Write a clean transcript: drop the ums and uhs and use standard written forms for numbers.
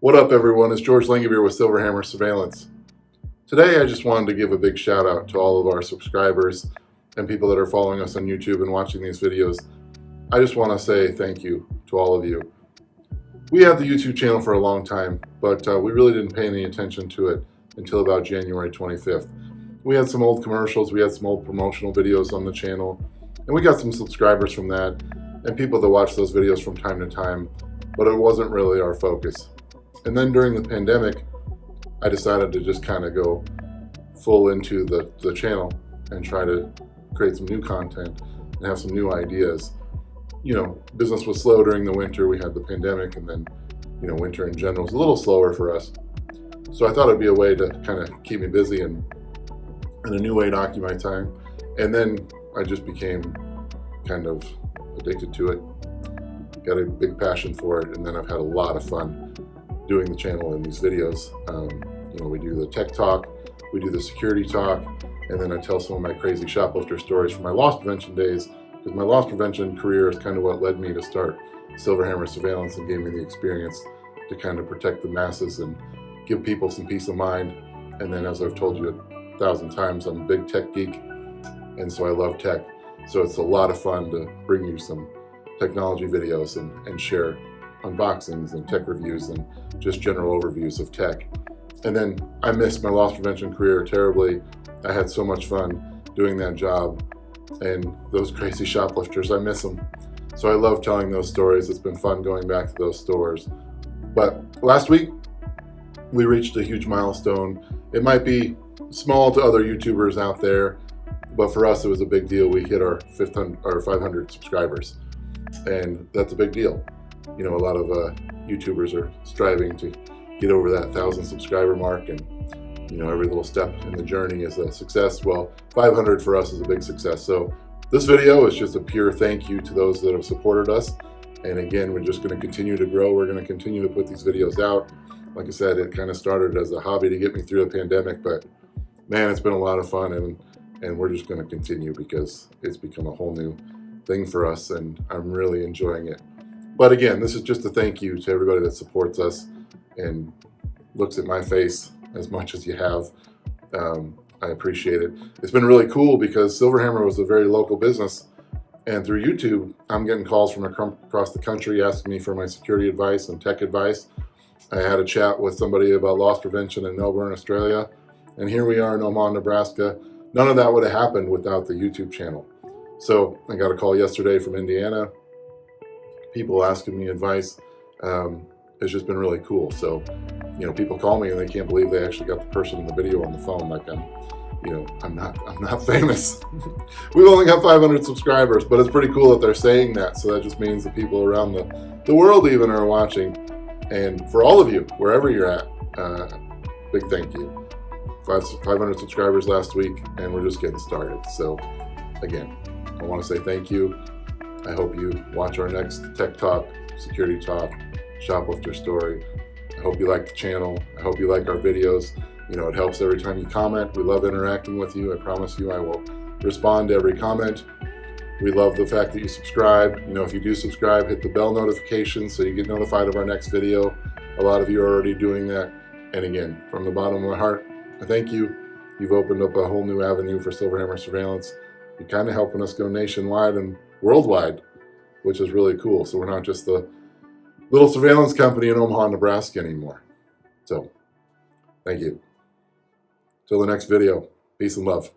What up, everyone? It's George Langebeer with Silverhammer Surveillance. Today, I just wanted to give a big shout out to all of our subscribers and people that are following us on YouTube and watching these videos. I just want to say thank you to all of you. We had the YouTube channel for a long time, but we really didn't pay any attention to it until about January 25th. We had some old commercials, we had some old promotional videos on the channel, and we got some subscribers from that and people that watch those videos from time to time, but it wasn't really our focus. And then during the pandemic, I decided to just kind of go full into the channel and try to create some new content and have some new ideas. You know, business was slow during the winter. We had the pandemic, and then, you know, winter in general was a little slower for us. So I thought it'd be a way to kind of keep me busy and a new way to occupy time. And then I just became kind of addicted to it, got a big passion for it, and then I've had a lot of fun doing the channel and these videos. You know, we do the tech talk, we do the security talk, and then I tell some of my crazy shoplifter stories from my loss prevention days, because my loss prevention career is kind of what led me to start Silverhammer Surveillance and gave me the experience to kind of protect the masses and give people some peace of mind. And then, as I've told you 1,000 times, I'm a big tech geek, and so I love tech. So it's a lot of fun to bring you some technology videos and share unboxings and tech reviews and just general overviews of tech. And then I missed my loss prevention career terribly. I had so much fun doing that job, and those crazy shoplifters, I miss them. So I love telling those stories. It's been fun going back to those stores. But last week, we reached a huge milestone. It might be small to other YouTubers out there, but for us, it was a big deal. We hit our 500 subscribers, and that's a big deal. You know, a lot of YouTubers are striving to get over that 1,000 subscriber mark, and you know, every little step in the journey is a success. Well, 500 for us is a big success. So this video is just a pure thank you to those that have supported us. And again, we're just going to continue to grow. We're going to continue to put these videos out. Like I said, it kind of started as a hobby to get me through the pandemic, but man, it's been a lot of fun, and we're just going to continue because it's become a whole new thing for us, and I'm really enjoying it. But again, this is just a thank you to everybody that supports us and looks at my face as much as you have. I appreciate it. It's been really cool because Silverhammer was a very local business, and through YouTube, I'm getting calls from across the country asking me for my security advice and tech advice. I had a chat with somebody about loss prevention in Melbourne, Australia, and here we are in Omaha, Nebraska. None of that would have happened without the YouTube channel. So I got a call yesterday from Indiana, people asking me advice. It's just been really cool. So, you know, people call me and they can't believe they actually got the person in the video on the phone. Like I'm not famous. We've only got 500 subscribers, but it's pretty cool that they're saying that. So that just means the people around the world even are watching. And for all of you, wherever you're at, big thank you. 500 subscribers last week, and we're just getting started. So again, I want to say thank you. I hope you watch our next tech talk, security talk, shoplifter story. I hope you like the channel. I hope you like our videos. You know, it helps every time you comment. We love interacting with you. I promise you I will respond to every comment. We love the fact that you subscribe. You know, if you do subscribe, hit the bell notification so you get notified of our next video. A lot of you are already doing that. And again, from the bottom of my heart, I thank you. You've opened up a whole new avenue for Silverhammer Surveillance. You're kind of helping us go nationwide and worldwide, which is really cool. So we're not just the little surveillance company in Omaha, Nebraska anymore. So, thank you. Till the next video, peace and love.